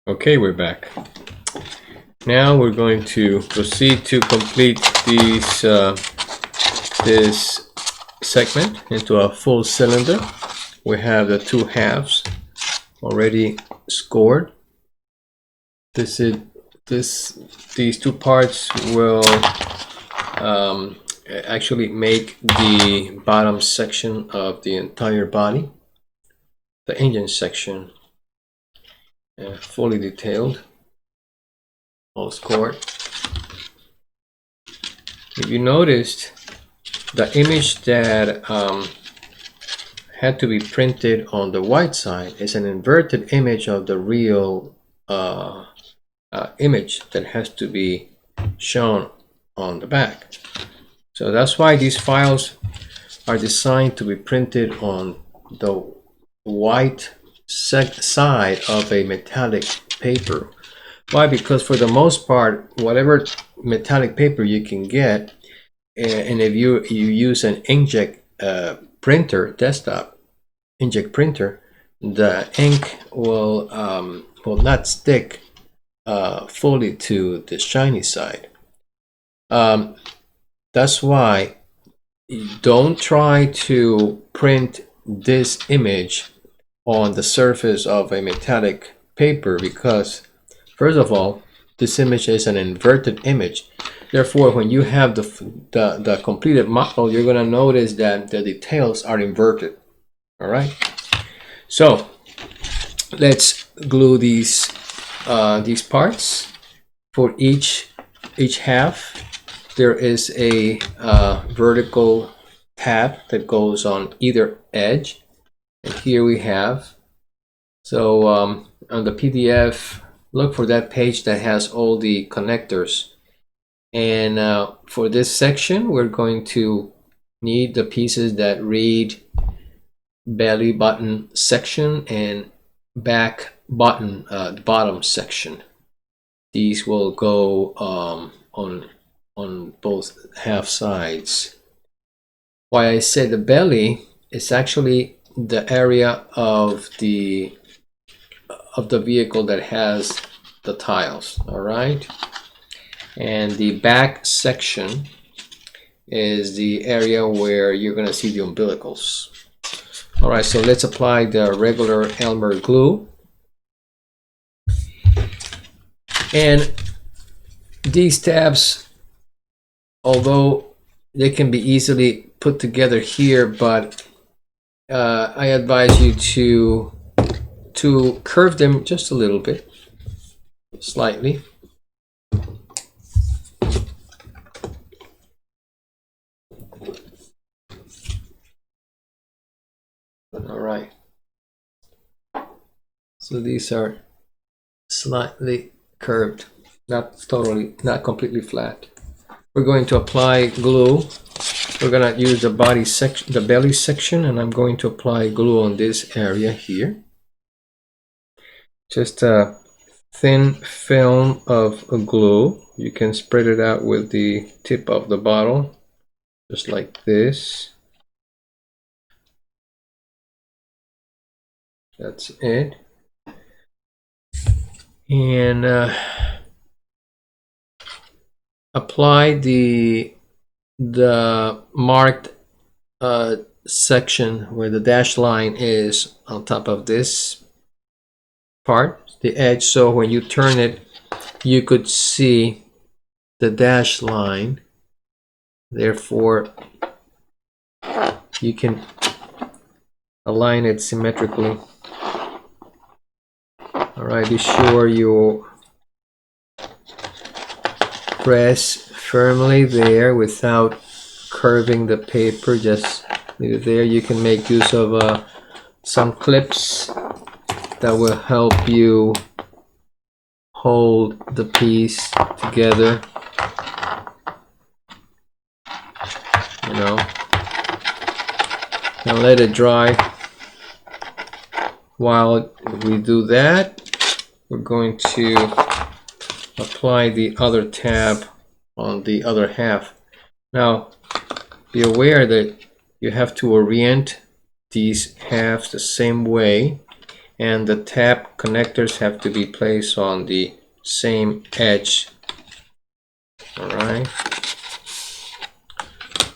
Okay, we're back. Now we're going to proceed to complete this segment into a full cylinder. We have the two halves already scored. These two parts will actually make the bottom section of the entire body, the engine section, fully detailed, all scored. If you noticed, the image that had to be printed on the white side is an inverted image of the real image that has to be shown on the back. So that's why these files are designed to be printed on the white side of a metallic paper. Why? Because for the most part, whatever metallic paper you can get, and if you use an inkjet printer, desktop inkjet printer, the ink will not stick fully to the shiny side. That's why don't try to print this image on the surface of a metallic paper, because first of all, this image is an inverted image. Therefore, when you have the completed model, you're going to notice that the details are inverted. All right. So let's glue these parts. For each half, there is a vertical tab that goes on either edge, and here we have. So on the PDF, look for that page that has all the connectors. And for this section, we're going to need the pieces that read belly button section and back button bottom section. These will go on both half sides. Why I say the belly is actually the area of the vehicle that has the tiles. All right. And the back section is the area where you're going to see the umbilicals. All right, so let's apply the regular Elmer glue. And these tabs, although they can be easily put together here, but I advise you to curve them just a little bit, slightly. All right. So these are slightly curved, not completely flat. We're going to apply glue. We're going to use the body section, the belly section, and I'm going to apply glue on this area here. Just a thin film of glue. You can spread it out with the tip of the bottle, just like this. That's it. And apply the marked section where the dashed line is on top of this part, the edge, so when you turn it, you could see the dashed line. Therefore, you can align it symmetrically. All right, be sure you press firmly there without curving the paper. Just leave it there. You can make use of some clips that will help you hold the piece together. You know, and let it dry. While we do that, we're going to apply the other tab on the other half. Now, be aware that you have to orient these halves the same way and the tab connectors have to be placed on the same edge. All right,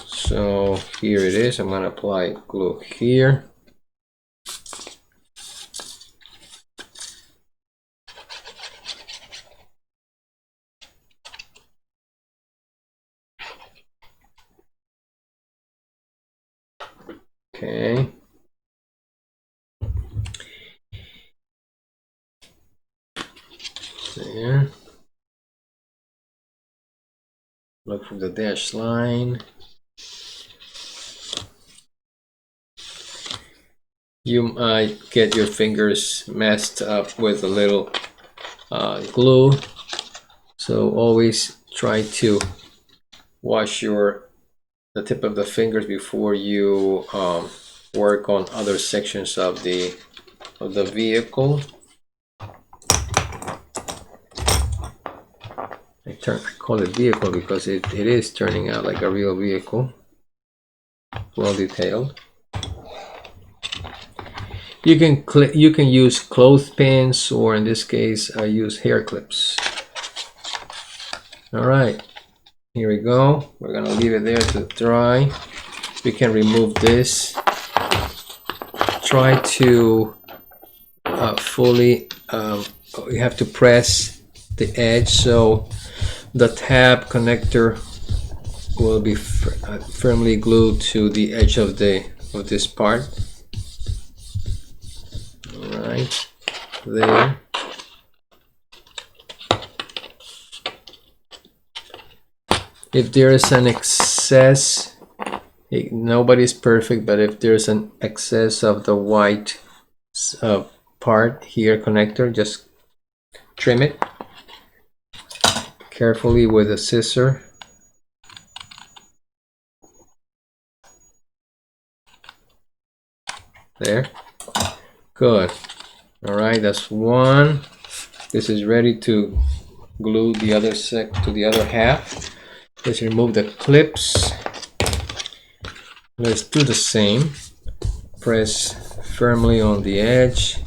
so here it is. I'm going to apply glue here. Okay. There. Look for the dashed line. You might get your fingers messed up with a little glue, so always try to wash the tip of the fingers before you work on other sections of the vehicle. I call it vehicle because it is turning out like a real vehicle, well detailed. You can use clothespins, or in this case I use hair clips. All right, here we go. We're gonna leave it there to dry. We can remove this. Try to fully, you have to press the edge so the tab connector will be firmly glued to the edge of this part. All right, there. If there is an excess, nobody's perfect, but if there's an excess of the white part here, connector, just trim it carefully with a scissor. There. Good. All right, that's one. This is ready to glue the other to the other half. Let's remove the clips. Let's do the same. Press firmly on the edge,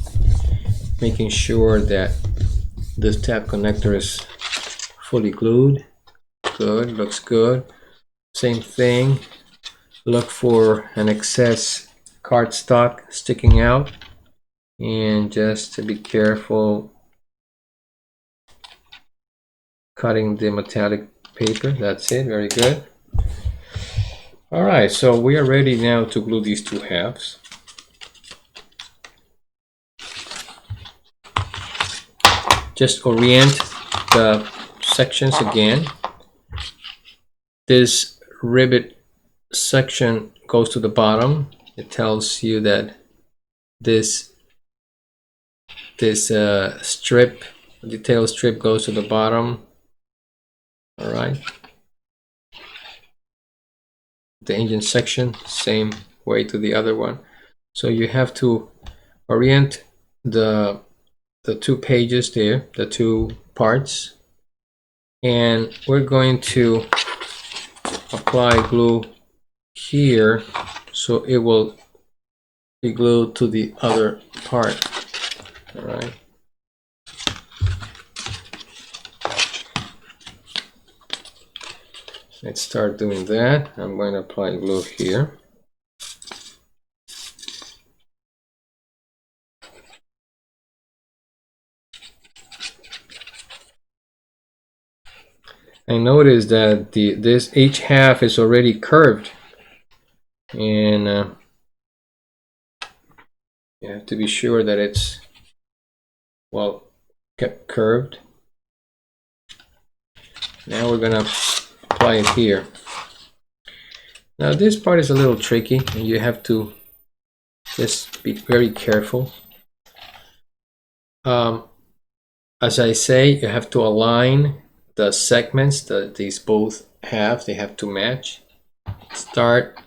making sure that this tab connector is fully glued. Good, looks good. Same thing. Look for an excess cardstock sticking out, and just to be careful cutting the metallic paper. That's it. Very good. All right, so we are ready now to glue these two halves. Just orient the sections again. This rivet section goes to the bottom. It tells you that this strip, detail strip, goes to the bottom. All right. The engine section, same way to the other one. So you have to orient the two pages there, the two parts, and we're going to apply glue here so it will be glued to the other part. All right. Let's start doing that. I'm going to apply glue here. I notice that this each half is already curved, and you have to be sure that it's well kept curved. Now we're gonna apply it here. Now this part is a little tricky, and you have to just be very careful. As I say, you have to align the segments, these both halves, they have to match. Start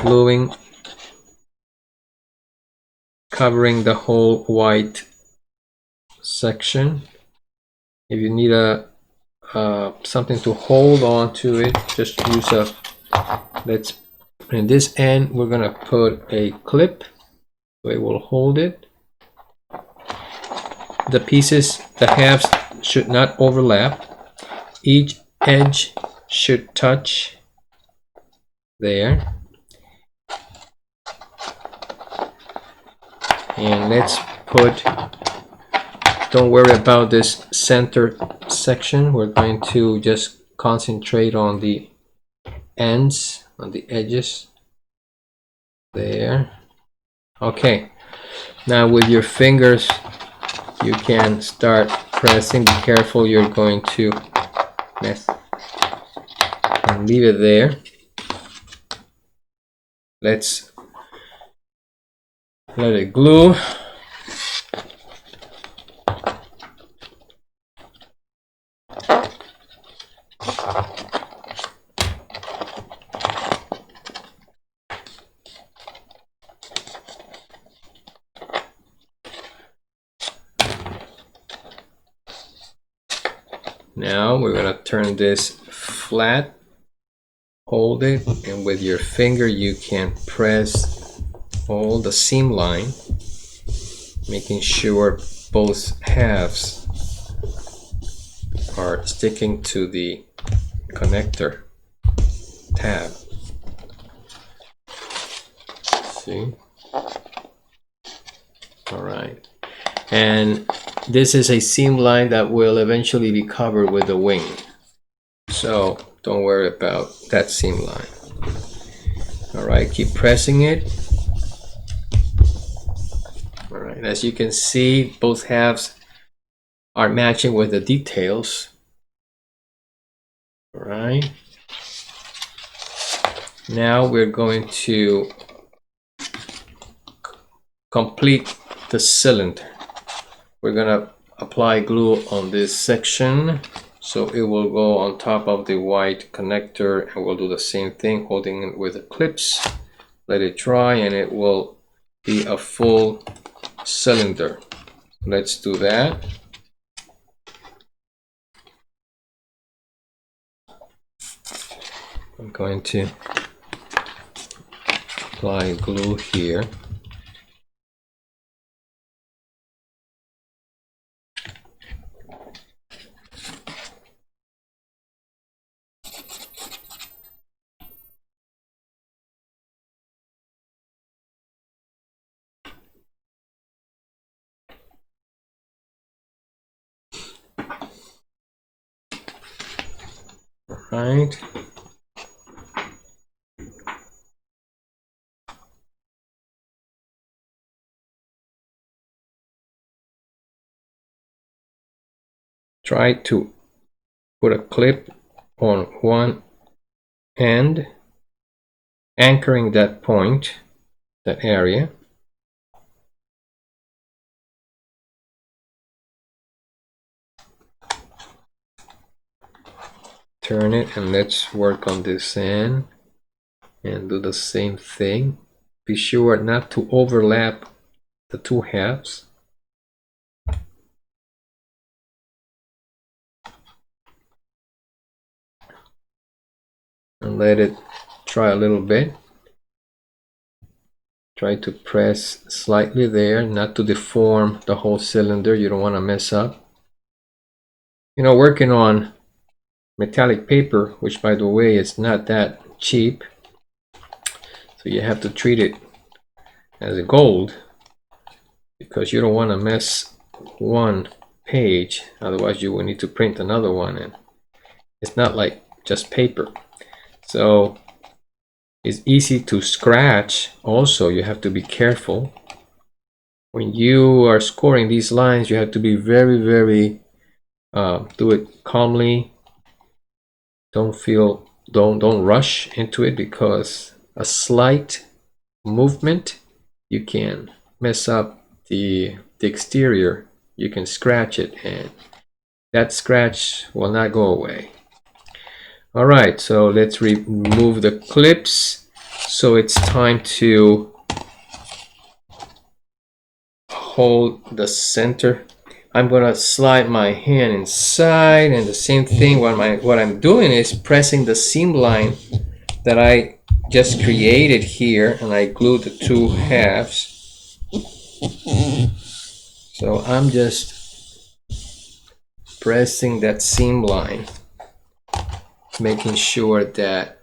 gluing, covering the whole white section. If you need something to hold on to it, just use in this end we're gonna put a clip, So it will hold it. The pieces, the halves should not overlap. Each edge should touch there. And let's put, don't worry about this center section. We're going to just concentrate on the ends, on the edges there. Okay, now with your fingers you can start pressing. Be careful, you're going to mess, and leave it there. Let's let it glue. Now we're going to turn this flat, hold it, and with your finger you can press all the seam line, making sure both halves are sticking to the connector tab. See? All right. And this is a seam line that will eventually be covered with the wing. So don't worry about that seam line. All right, keep pressing it. All right, as you can see, both halves are matching with the details. All right. Now we're going to complete the cylinder. We're gonna apply glue on this section so it will go on top of the white connector, and we'll do the same thing, holding it with the clips. Let it dry and it will be a full cylinder. Let's do that. I'm going to apply glue here. Right. Try to put a clip on one end, anchoring that point, that area. Turn it and let's work on this end and do the same thing. Be sure not to overlap the two halves. And let it dry a little bit. Try to press slightly there, not to deform the whole cylinder. You don't want to mess up. You know, working on metallic paper, which by the way is not that cheap, so you have to treat it as a gold, because you don't want to mess one page, otherwise you will need to print another one, and it's not like just paper. So it's easy to scratch. Also, you have to be careful when you are scoring these lines. You have to be very do it calmly. Don't rush into it, because a slight movement, you can mess up the exterior. You can scratch it and that scratch will not go away. All right, so let's remove the clips. So it's time to hold the center. I'm gonna slide my hand inside, and the same thing, what I'm doing is pressing the seam line that I just created here, and I glue the two halves. So I'm just pressing that seam line, making sure that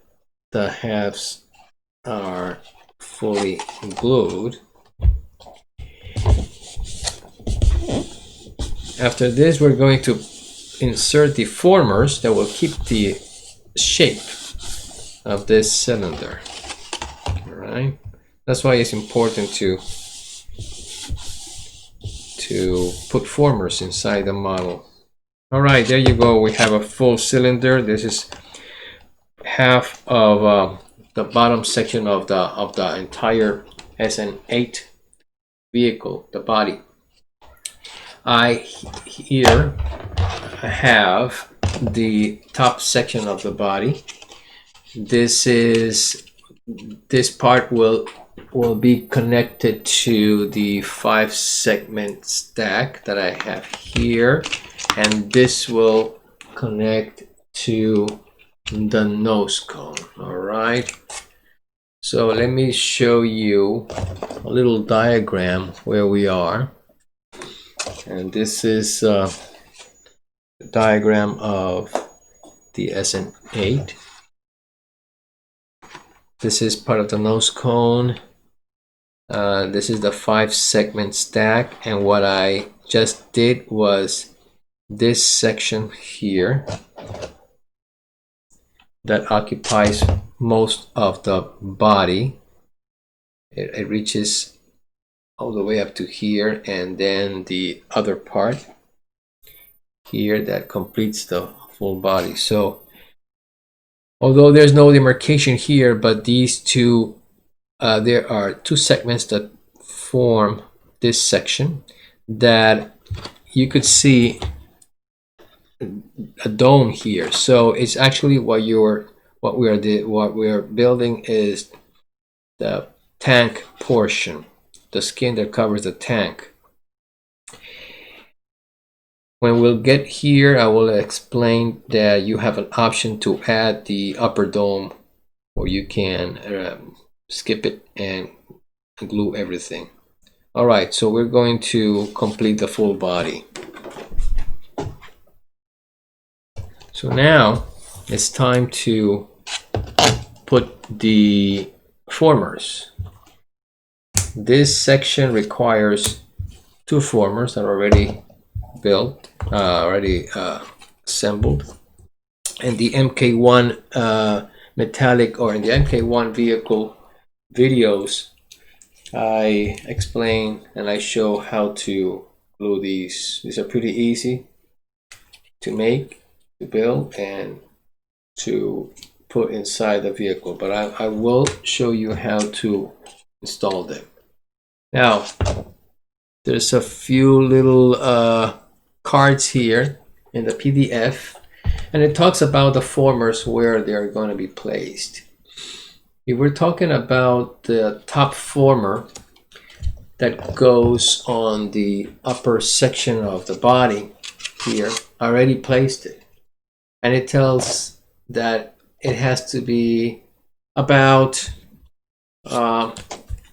the halves are fully glued. After this, we're going to insert the formers that will keep the shape of this cylinder. All right, that's why it's important to put formers inside the model. All right, there you go. We have a full cylinder. This is half of the bottom section of the entire SN8 vehicle, the body. I here have the top section of the body. This part will be connected to the 5-segment stack that I have here, and this will connect to the nose cone. All right, so let me show you a little diagram where we are, and this is a diagram of the SN8. This is part of the nose cone. This is the 5-segment stack, and what I just did was this section here that occupies most of the body. It reaches all the way up to here, and then the other part here that completes the full body. So although there's no demarcation here, but these two, there are 2 segments that form this section that you could see a dome here. So it's actually what we are building is the tank portion, the skin that covers the tank. When we'll get here, I will explain that you have an option to add the upper dome, or you can skip it and glue everything. All right, so we're going to complete the full body. So now it's time to put the formers. This section requires 2 formers that are already built, assembled. And the MK1 metallic, or in the MK1 vehicle videos, I explain and I show how to glue these. These are pretty easy to make, to build, and to put inside the vehicle, but I will show you how to install them. Now, there's a few little cards here in the PDF, and it talks about the formers, where they are going to be placed. If we're talking about the top former that goes on the upper section of the body here, I already placed it, and it tells that it has to be about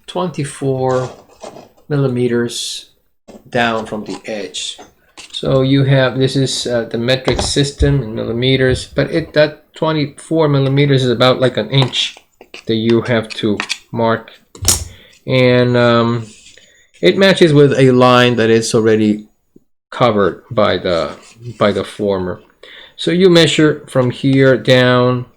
24 millimeters down from the edge. So you have, this is the metric system in millimeters, but that 24 millimeters is about like an inch that you have to mark, and it matches with a line that is already covered by the former. So you measure from here down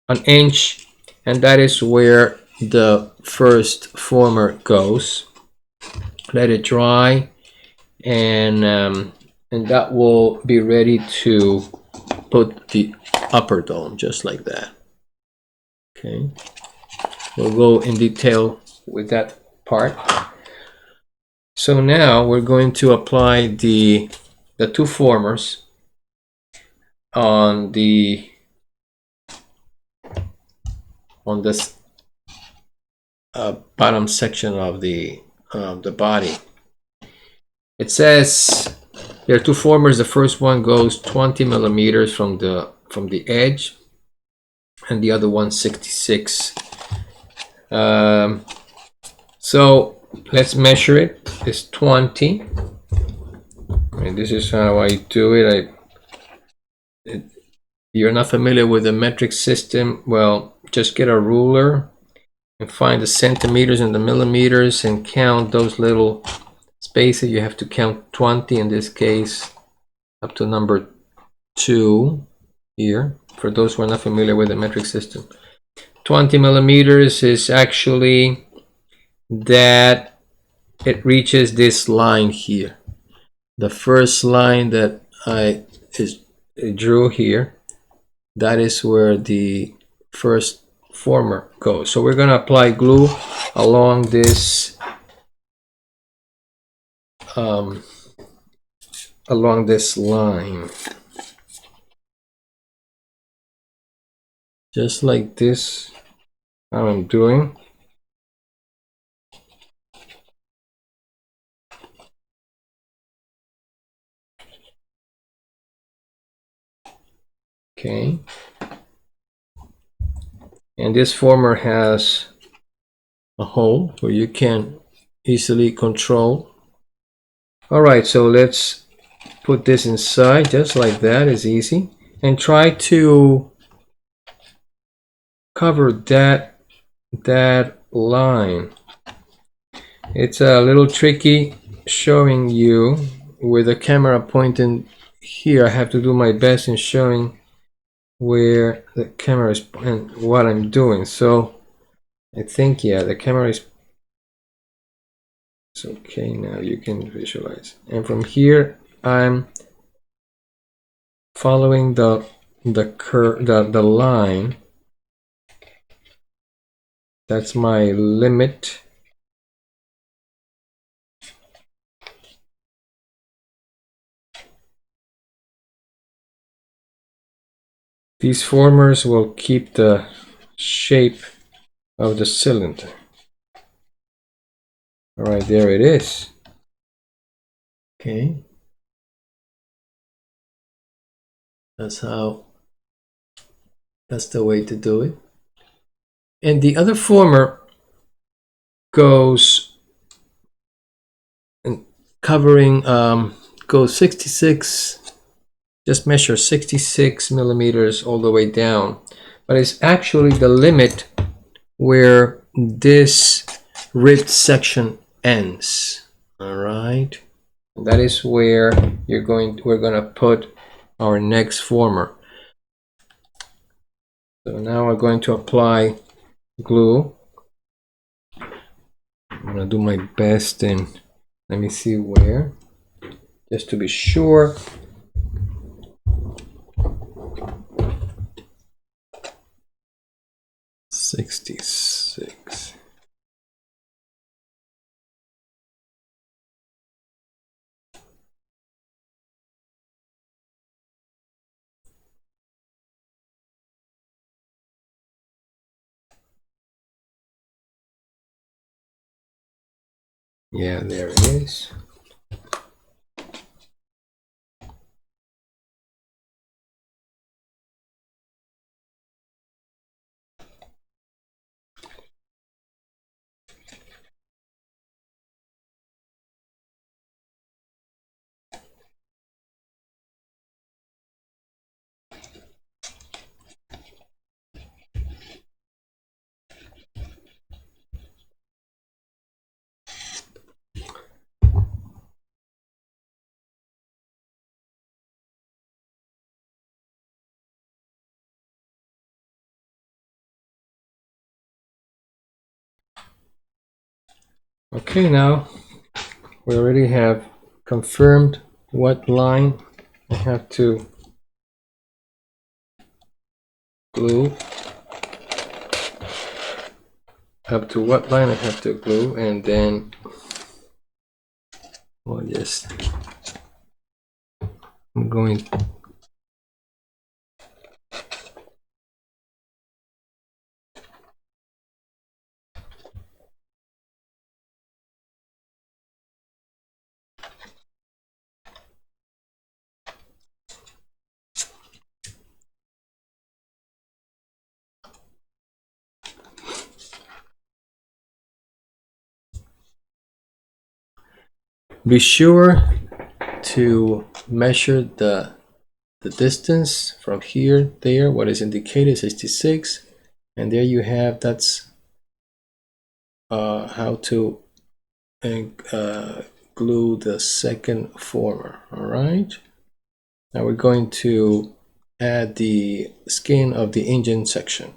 an inch, and that is where the first former goes. Let it dry, and that will be ready to put the upper dome, just like that. Okay, we'll go in detail with that part. So now we're going to apply the 2 formers on this bottom section of the body. It says there are 2 formers. The first one goes 20 millimeters from the edge, and the other one 66. So let's measure it. It's 20. And this is how I do it. You're not familiar with the metric system, well, just get a ruler and find the centimeters and the millimeters and count those little spaces. You have to count 20 in this case, up to number 2 here, for those who are not familiar with the metric system. 20 millimeters is actually that it reaches this line here. The first line that I drew here, that is where the first former goes. So we're going to apply glue along this line, just like this. How I'm doing. Okay. And this former has a hole where you can easily control. All right, so let's put this inside just like that. Is easy. And try to cover that line. It's a little tricky showing you with the camera pointing here. I have to do my best in showing where the camera is and what I'm doing. So I think, yeah, the camera is, it's okay now, you can visualize. And from here I'm following the line. That's my limit. These formers will keep the shape of the cylinder. All right, there it is. Okay. That's the way to do it. And the other former goes and covering goes 66, just measure 66 millimeters all the way down, but it's actually the limit where this ribbed section ends. All right, and that is where we're going to put our next former. So now we're going to apply glue. I'm gonna do my best, and let me see where, just to be sure. $66. Yeah, there it is. Okay, now we already have confirmed what line I have to glue, up to what line I have to glue, and then we'll just, I'm going Be sure to measure the distance from here there. What is indicated 66, and there you have, that's how to glue the second former. All right, now we're going to add the skin of the engine section.